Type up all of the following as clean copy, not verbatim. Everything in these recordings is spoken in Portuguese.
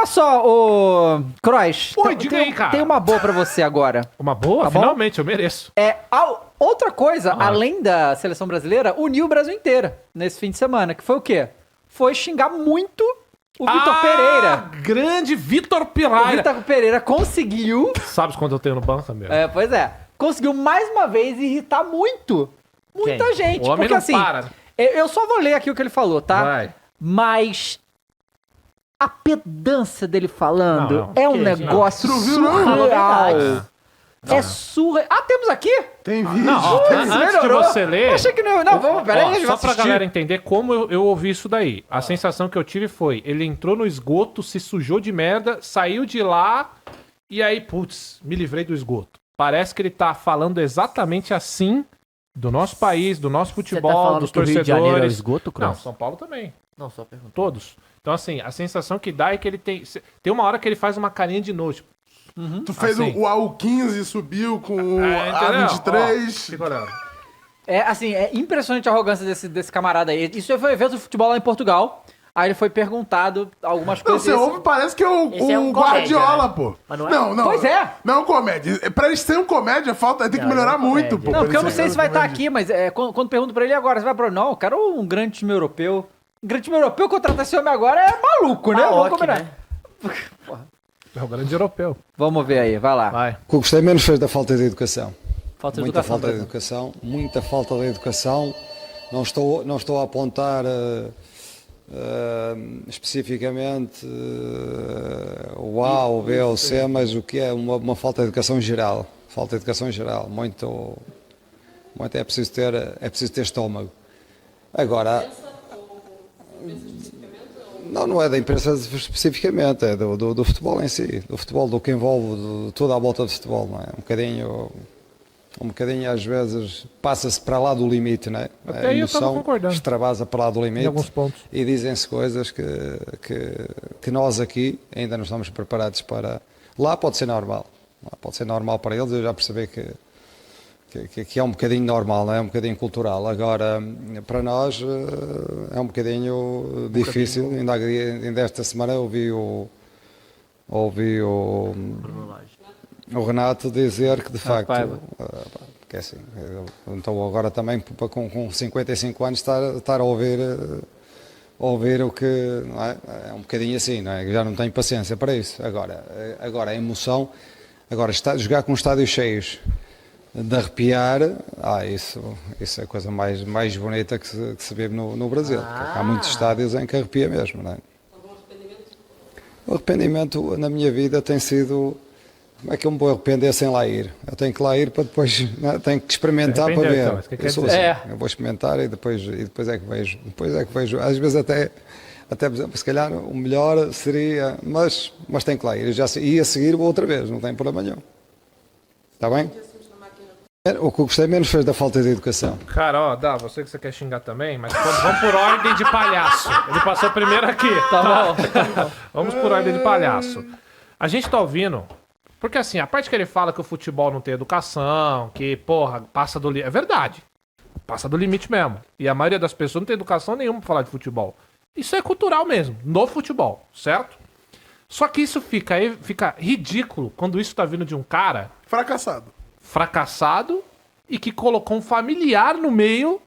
olha só, ô Kroos. Oi, diga aí, cara. Tem uma boa pra você agora. Uma boa? Tá bom? Finalmente, eu mereço. Outra coisa, além da seleção brasileira, uniu o Brasil inteira nesse fim de semana, que foi o quê? Foi xingar muito o Vitor Pereira. Grande Vitor O Pereira. Vitor Pereira conseguiu... Sabes quanto eu tenho no banco, meu? Pois é. Conseguiu mais uma vez irritar muita gente. O homem Porque não assim, para. eu só vou ler aqui o que ele falou, tá? Vai. Mas a pedância dele falando Não, é um negócio surreal. É surreal. Ah, temos aqui? Tem vídeo. Não, ó, antes de melhorou. você ler... Eu achei que não. Não, vamos, peraí, a gente Só vai pra assistir. galera entender como eu ouvi isso daí. A sensação que eu tive foi, ele entrou no esgoto, se sujou de merda, saiu de lá e aí, putz, me livrei do esgoto. Parece que ele tá falando exatamente assim do nosso país, do nosso futebol, dos que o Rio de Janeiro é o torcedores. esgoto, Não, Kroos? São Paulo também. Não, só pergunta. Todos. Então, assim, a sensação que dá é que ele tem... Tem uma hora que ele faz uma carinha de nojo. Tipo, Tu fez assim. o AU15 e subiu com o entendeu? A23. Ó, fica olhando. É impressionante a arrogância desse camarada aí. Isso foi um evento de futebol lá em Portugal. Aí ele foi perguntado algumas Não, coisas. você ouve, parece que é o Esse é um comédia, Guardiola, né? pô. Mas não é? Não. Pois é. Não é um comédia. Pra ele ser um comédia, tem que melhorar é um muito, comédia. pô. Não, porque eu não pra sei ele se ser vai um estar comédia. aqui, mas quando pergunto pra ele agora, você vai pra. Não, eu quero um grande time europeu. Um grande time europeu contratar esse homem agora é maluco, né? Vamos Maluco, combinar. né? É o grande europeu. Vamos ver aí, vai lá. Vai. O que eu gostei menos foi da falta de educação. Falta de Muita educação. falta de educação, muita falta de educação. Não estou a apontar especificamente o A, o B ou o C, mas o que é uma falta de educação geral. Falta de educação geral. Muito é preciso ter estômago. Agora, não é da imprensa especificamente, é do futebol em si, do futebol, do que envolve toda a volta do futebol, não é? Um bocadinho às vezes passa-se para lá do limite, não é? Até aí eu tava concordando. Extravasa para lá do limite Em alguns pontos. e dizem-se coisas que nós aqui ainda não estamos preparados para. Lá pode ser normal para eles, eu já percebi que é um bocadinho normal, não é? Um bocadinho cultural. Agora, para nós é um bocadinho difícil. Ainda esta semana ouvi o Renato dizer que de facto, que é assim, então agora também com 55 anos estar a ouvir o que, não é um bocadinho assim, não é? Já não tenho paciência para isso. Agora a emoção, jogar com estádios cheios, de arrepiar, isso é a coisa mais bonita que se vê no Brasil. Há muitos estádios em que arrepia mesmo, não é? O arrependimento na minha vida tem sido... Como é que eu me vou arrepender sem lá ir? Eu tenho que lá ir para depois, tenho que experimentar para ver. Então, que eu sou dizer? assim, eu vou experimentar e depois é que vejo. Depois é que vejo. Às vezes até por exemplo, se calhar o melhor seria, mas tenho que lá ir. Eu já ia seguir outra vez, não tem problema nenhum. Está bem? O que eu gostei menos foi da falta de educação. Cara, ó, você que você quer xingar também, mas vamos por ordem de palhaço. Ele passou primeiro aqui. Tá bom. Vamos por ordem de palhaço. A gente tá ouvindo... Porque assim, a parte que ele fala que o futebol não tem educação, que, porra, passa do limite... É verdade. Passa do limite mesmo. E a maioria das pessoas não tem educação nenhuma pra falar de futebol. Isso é cultural mesmo, no futebol, certo? Só que isso fica ridículo quando isso tá vindo de um cara... fracassado e que colocou um familiar no meio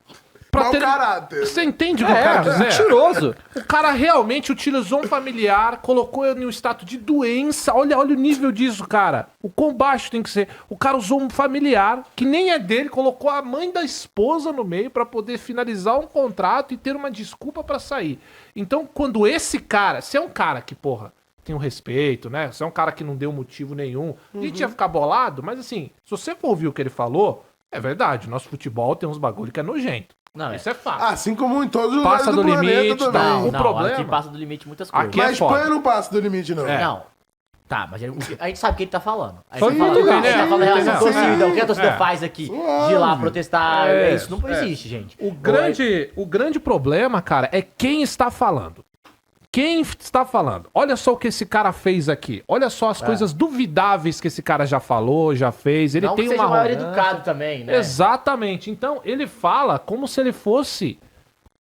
pra Mau ter... caráter. Você entende o que eu quero dizer? Mentiroso. O cara realmente utilizou um familiar, colocou ele em um status de doença. Olha o nível disso, cara. O quão baixo tem que ser. O cara usou um familiar, que nem é dele, colocou a mãe da esposa no meio pra poder finalizar um contrato e ter uma desculpa pra sair. Então, quando esse cara... Se é um cara que, porra, tem um respeito, né? Se é um cara que não deu motivo nenhum, a gente ia ficar bolado, mas assim, se você for ouvir o que ele falou, é verdade, nosso futebol tem uns bagulho que é nojento. Não, Isso é fato. Assim como em todos os lugares Passa do planeta limite, também. não. Não, O problema- aqui passa do limite muitas coisas. Aqui é Mas a foda. Espanha não passa do limite, não. É. Não. Tá, mas a gente sabe o que ele tá falando. A Todo gente tá mundo falando, vê, a gente tá né? falando em relação à Entendeu? torcida. O que a torcida É. faz aqui? De ir lá protestar. Isso não existe, gente. O grande problema, cara, é quem está falando. Quem está falando? Olha só o que esse cara fez aqui. Olha só as coisas duvidáveis que esse cara já falou, já fez. Ele Não tem que seja uma maior arrogância. educado também, né? Exatamente. Então, ele fala como se ele fosse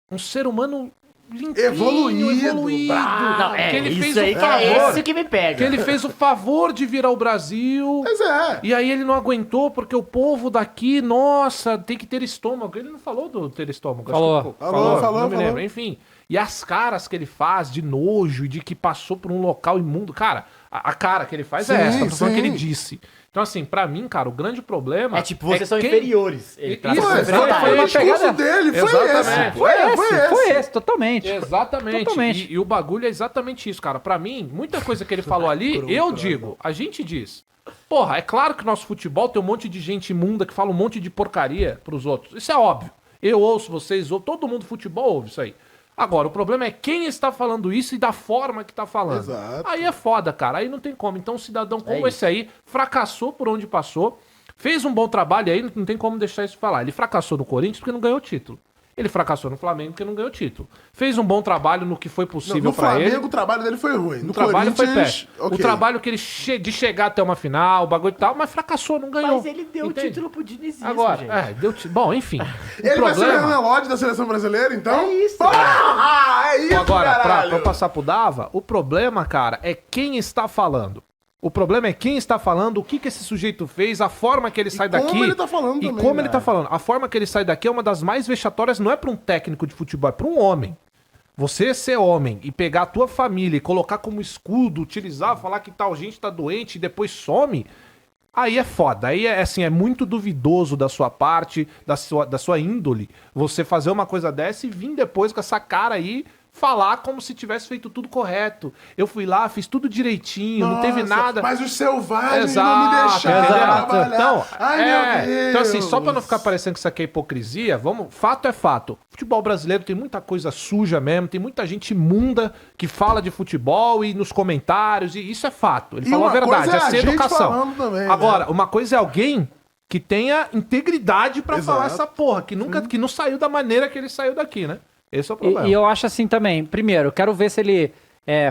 um ser humano limpinho, Evoluído, Não, que ele fez isso aí o que é favor. esse que me pega. Que ele fez o favor de vir ao Brasil. Mas é. E aí ele não aguentou, porque o povo daqui, nossa, tem que ter estômago. Ele não falou do ter estômago. Falou. Falou, não me falou. lembro. Enfim. E as caras que ele faz de nojo e de que passou por um local imundo. Cara, a cara que ele faz Sim, é essa, tô falando sim. que ele disse. Então, assim, pra mim, cara, o grande problema... É tipo, vocês são quem- inferiores. Ele Isso, trata Foi, como foi, inferiores. foi o uma discurso pegada- dele, foi Exatamente. esse. Foi Foi esse, totalmente. Exatamente. Totalmente. E o bagulho é exatamente isso, cara. Pra mim, muita coisa que ele falou ali, eu digo, a gente diz. Porra, é claro que nosso futebol tem um monte de gente imunda que fala um monte de porcaria pros outros. Isso é óbvio. Eu ouço, vocês ouçam, todo mundo do futebol ouve isso aí. Agora, o problema é quem está falando isso e da forma que tá falando. Exato. Aí é foda, cara. Aí não tem como. Então, um cidadão como É esse aí fracassou por onde passou, fez um bom trabalho aí, não tem como deixar isso falar. Ele fracassou no Corinthians porque não ganhou título. Ele fracassou no Flamengo porque não ganhou título. Fez um bom trabalho no que foi Não, possível no pra ele. Flamengo o trabalho dele foi ruim. No O trabalho foi Corinthians, péssimo. ok. O trabalho que ele de chegar até uma final, o bagulho e tal, mas fracassou, não ganhou. Mas ele deu o Entende? título pro Dinizismo, Agora, gente. deu bom, enfim. O Ele vai ser o problema... Renan Lodge da seleção brasileira, então? É isso. É isso, Agora, pra caralho. eu passar pro Dava, o problema, cara, é quem está falando. O problema é quem está falando, o que esse sujeito fez, a forma que ele sai como daqui. ele tá falando E também, como né? ele tá falando. A forma que ele sai daqui é uma das mais vexatórias, não é pra um técnico de futebol, é pra um homem. Você ser homem e pegar a tua família e colocar como escudo, utilizar, falar que tal gente tá doente e depois some, aí é foda. Aí é assim, é muito duvidoso da sua parte, da sua índole, você fazer uma coisa dessa e vir depois com essa cara aí falar como se tivesse feito tudo correto. Eu fui lá, fiz tudo direitinho, não teve Nossa, nada. Mas os selvagens Exato, não me deixaram entendeu? trabalhar. Então, Ai, meu Deus. então, assim, só pra não ficar parecendo que isso aqui é hipocrisia, fato é fato. Futebol brasileiro tem muita coisa suja mesmo, tem muita gente imunda que fala de futebol e nos comentários, e isso é fato. Ele E falou a uma verdade, coisa é é a ser gente educação. falando também, né? Agora, uma coisa é alguém que tenha integridade pra Exato. falar essa porra, que nunca, que não saiu da maneira que ele saiu daqui, né? Esse é o problema. E eu acho assim também. Primeiro, quero ver se ele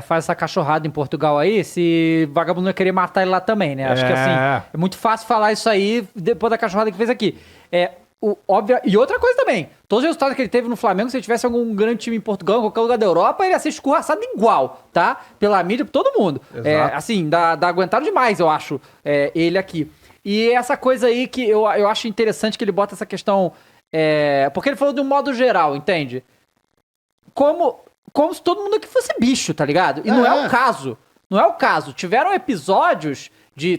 faz essa cachorrada em Portugal aí, se vagabundo não ia querer matar ele lá também, né? Acho que assim, é muito fácil falar isso aí depois da cachorrada que fez aqui. Óbvio, e outra coisa também, todos os resultados que ele teve no Flamengo, se ele tivesse algum grande time em Portugal, em qualquer lugar da Europa, ele ia ser escorraçado igual, tá? Pela mídia, por todo mundo. Exato. Assim, dá aguentado demais, eu acho, ele aqui. E essa coisa aí que eu acho interessante que ele bota essa questão, porque ele falou de um modo geral, entende? Como se todo mundo aqui fosse bicho, tá ligado? E não é o caso. Não é o caso. Tiveram episódios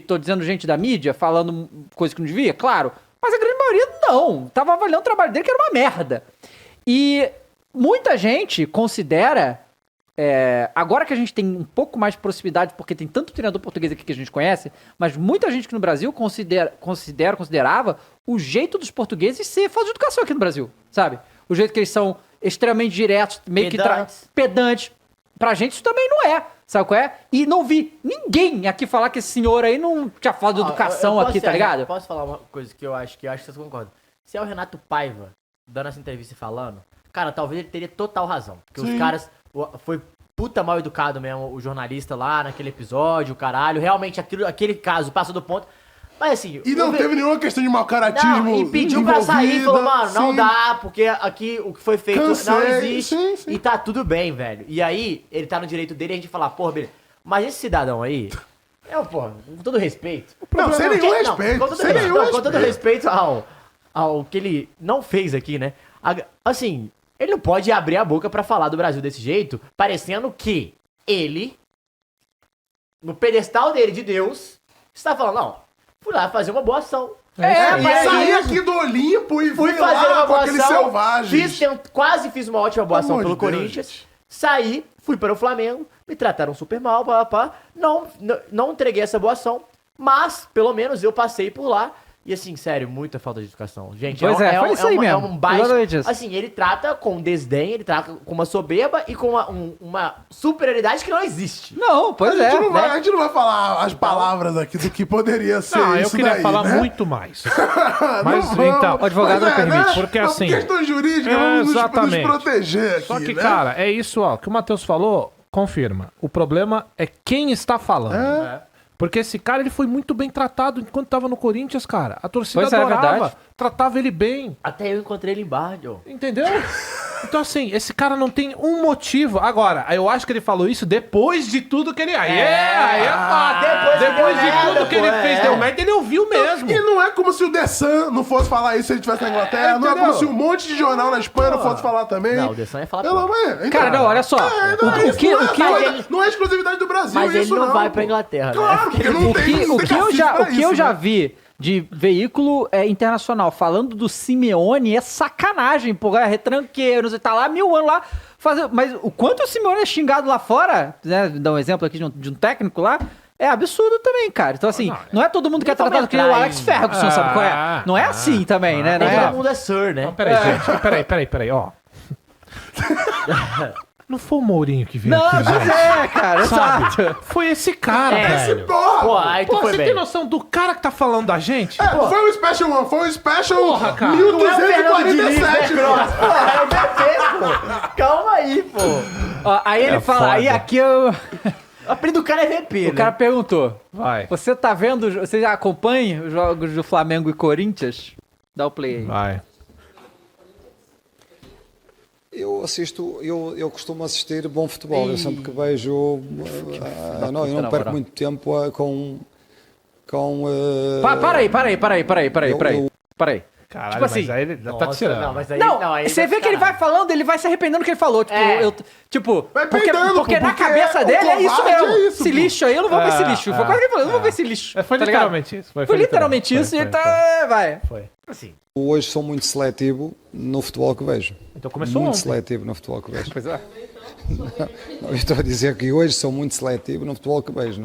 tô dizendo gente da mídia, falando coisa que não devia, claro. Mas a grande maioria não. Tava avaliando o trabalho dele que era uma merda. E muita gente considera, agora que a gente tem um pouco mais de proximidade, porque tem tanto treinador português aqui que a gente conhece, mas muita gente aqui no Brasil considerava o jeito dos portugueses ser falta de educação aqui no Brasil, sabe? O jeito que eles são extremamente diretos, meio pedantes. Pra gente isso também não é, sabe qual é? E não vi ninguém aqui falar que esse senhor aí não tinha falta de educação eu posso aqui, tá ligado? Posso falar uma coisa que eu acho que vocês concordam? Se é o Renato Paiva dando essa entrevista e falando, cara, talvez ele teria total razão. Porque os caras... Foi puta mal educado mesmo o jornalista lá naquele episódio, caralho. Realmente aquele caso passou do ponto. Mas assim... E não teve nenhuma questão de mau caratismo. Não, e pediu pra sair e falou, mano, não sim. dá, porque aqui o que foi feito não Cansei, existe. sim. E tá tudo bem, velho. E aí, ele tá no direito dele e a gente fala, porra, beleza. Mas esse cidadão aí, porra, com todo respeito. Não, sem nenhum respeito. Com todo, Sem nenhum com todo respeito. respeito ao que ele não fez aqui, né? Assim, ele não pode abrir a boca pra falar do Brasil desse jeito, parecendo que ele, no pedestal dele de Deus, está falando, não, fui lá fazer uma boa ação. E saí aqui do Olimpo e Fui fui fazer lá uma com boa aqueles ação, selvagens. quase fiz uma ótima boa ação Pelo pelo amor de Deus, Corinthians, gente. saí, fui para o Flamengo, me trataram super mal, não entreguei essa boa ação, mas pelo menos eu passei por lá. E assim, sério, muita falta de educação. Gente, Pois foi isso aí mesmo. um baixo. Exatamente isso. Assim, ele trata com desdém, ele trata com uma soberba e com uma superioridade que não existe. Não, pois é. A gente não vai falar as palavras aqui do que poderia ser Não, eu isso queria daí, falar né? muito mais. Mas Não vamos. então, O advogado não permite, né? porque assim- Questão jurídica, vamos nos Exatamente. proteger aqui, Só que, né? cara, é isso, ó, que o Matheus falou, confirma. O problema é quem está falando. Porque esse cara, ele foi muito bem tratado enquanto tava no Corinthians, cara. A torcida Pois é, adorava, verdade. tratava ele bem, Até eu encontrei ele em bar, Joe. entendeu? Então, assim, esse cara não tem um motivo. Agora, eu acho que ele falou isso depois de tudo que ele... Aí é fato. Depois de tudo que ele fez, deu merda, ele ouviu mesmo. E não é como se o The Sun não fosse falar isso se ele estivesse na Inglaterra. Não é como se um monte de jornal na Espanha não fosse falar também. Não, o The Sun ia falar Pelo pior. amor de Deus. Cara, não, olha só. Não é exclusividade do Brasil, Mas ele isso não vai pô. pra Inglaterra, Claro, né? porque não tem O que eu já né? vi de veículo internacional falando do Simeone é sacanagem, pô, é retranqueiro, você tá lá 1000 anos lá, mas o quanto o Simeone é xingado lá fora, né, dar um exemplo aqui de um técnico lá, é absurdo também, cara. Então, assim, não é todo mundo que é tratado que nem o Alex Ferguson, sabe qual é? Não é assim também, né? Nem Não é? todo mundo é Sir, né? Não, peraí, gente. Peraí, ó. Não foi o Mourinho que veio Não, aqui, mas gente. cara, exato. Foi esse cara, velho. Porra! Pô, aí tu Pô, foi você bem. tem noção do cara que tá falando da gente? Foi o Special One, foi o Special Porra, cara. Não é o Fernando Diniz, né, 1247. Cross? Porra, é o BP, pô. Calma aí, pô. Ó, aí ele fala, foda. aí aqui eu... O apelido do cara é VP, O cara perguntou, Vai. você tá vendo, você já acompanha os jogos do Flamengo e Corinthians? Dá o play aí. Vai. Eu assisto, eu costumo assistir bom futebol. Eu sempre que vejo. Eu não perco moral. muito tempo com. Para aí. Para aí. Caralho, Tipo assim, mas aí ele tá Nossa, tirando. não, mas aí, Não, aí você vê que ele vai falando, ele vai se arrependendo do que ele falou. Tipo, Vai porque peidando, porque pô, na porque cabeça o dele é isso covarde mesmo. é isso, Esse pô. lixo aí, eu não vou ver esse lixo. Foi quase que ele falou, eu não vou ver esse lixo. Foi tá ligado? literalmente isso. Foi literalmente isso e ele tá... Vai. Foi. Assim. Hoje sou muito seletivo no futebol que vejo. Então começou Muito ontem. seletivo no futebol que vejo. Pois é. Eu estou a dizer que hoje sou muito seletivo no futebol que vejo.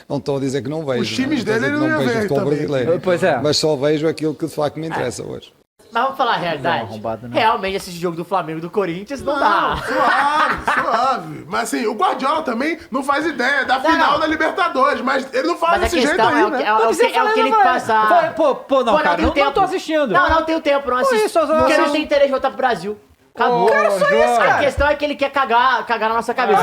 Não estou a dizer que não vejo. Os times não estou a dizer dele que ele não ia vejo o ver futebol também. brasileiro. Pois é. Mas só vejo aquilo que de facto me interessa hoje. Mas vamos falar a realidade. arrombado, né? Realmente, esse jogo do Flamengo e do Corinthians não Não, dá. suave. Mas assim, o Guardiola também não faz ideia da final da Libertadores, mas ele não fala Mas a desse jeito questão aí, é o né? que, é o que ele passa. Pô, não, cara, tem não tempo. tô assistindo. Não tenho tempo, não assisto. isso, eu Porque assisto. não tem interesse de voltar pro Brasil. Acabou. Cara, só isso, A cara. questão é que ele quer cagar na nossa cabeça.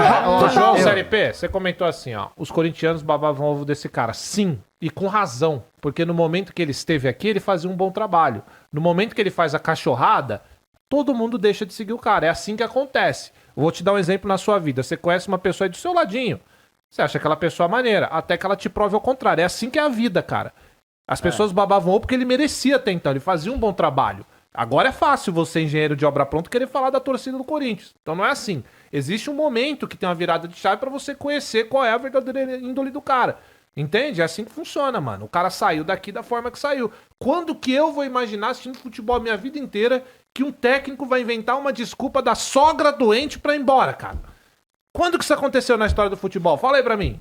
João, Série P, você comentou assim, ó. Os corintianos babavam ovo desse cara. Sim, e com razão. Porque no momento que ele esteve aqui, ele fazia um bom trabalho. No momento que ele faz a cachorrada, todo mundo deixa de seguir o cara. É assim que acontece. Vou te dar um exemplo na sua vida. Você conhece uma pessoa aí do seu ladinho. Você acha aquela pessoa maneira, até que ela te prove ao contrário. É assim que é a vida, cara. As pessoas babavam ovo porque ele merecia até então. Ele fazia um bom trabalho. Agora é fácil você, engenheiro de obra pronta, querer falar da torcida do Corinthians. Então não é assim. Existe um momento que tem uma virada de chave pra você conhecer qual é a verdadeira índole do cara. Entende? É assim que funciona, mano. O cara saiu daqui da forma que saiu. Quando que eu vou imaginar, assistindo futebol a minha vida inteira, que um técnico vai inventar uma desculpa da sogra doente pra ir embora, cara? Quando que isso aconteceu na história do futebol? Fala aí pra mim.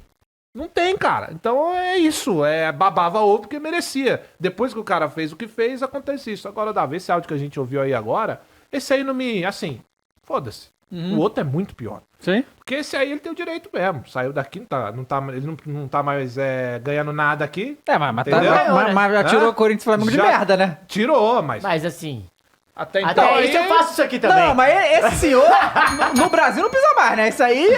Não tem, cara. Então é isso. É babava ovo porque merecia. Depois que o cara fez o que fez, acontece isso. Agora, Davi, esse áudio que a gente ouviu aí agora, esse aí não me... Assim, foda-se. O outro é muito pior. Sim. Porque esse aí ele tem o direito mesmo. Saiu daqui, ele não tá mais ganhando nada aqui. Mas Entendeu? mas já tirou Hã? o Corinthians e Flamengo de Já merda, né? Tirou, mas Mas assim, até então... até aí- isso eu faço isso aqui também. Não, mas esse senhor no Brasil não pisa mais, né? Isso aí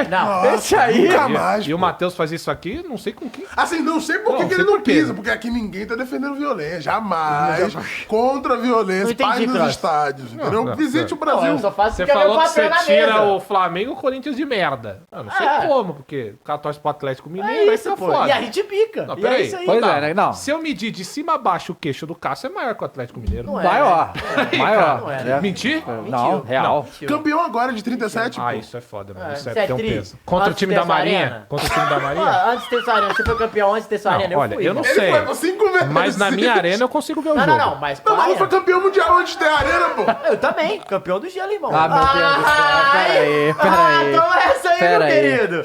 Não. Esse aí... Nunca mais. E o pô. Matheus faz isso aqui, não sei com quem. Assim, não sei por que Não que sei ele não por quê. pisa, porque aqui ninguém tá defendendo violência. Jamais. Contra a Não violência. entendi, Paz nos Cross. estádios. Entendeu? não, Visite o Não, Brasil. eu só faço Você porque é meu falou que você patrão na tira mesa. o Flamengo e o Corinthians de merda. Eu não sei É. como, porque o cara torce pro Atlético Mineiro, É aí isso, tá pô. foda. E a gente pica. Não, E é peraí. isso aí. Pois Tá. é, né? Não. Se eu medir de cima a baixo o queixo do Cássio, é maior que o Atlético Mineiro. Não é. Maior. Maior. Não é, né? Mentir? Não, real. Campeão agora de 37, Ah, pô. isso é foda, mano. É, Isso isso é é tem um tri. peso. Contra o Antes time de da ter essa Marinha? arena. Contra o time da Marinha? Ah, antes de ter sua arena, você foi campeão antes de ter sua arena, olha, fui. eu não Ele sei. foi com 5 vezes. Mas na minha arena eu consigo ver o Não, jogo. não, mas Meu maluco foi arena? campeão mundial antes de ter a arena, pô. Eu também, campeão do gelo, irmão. Ah, meu Deus do céu. Peraí. Toma essa aí, Pera meu aí. querido.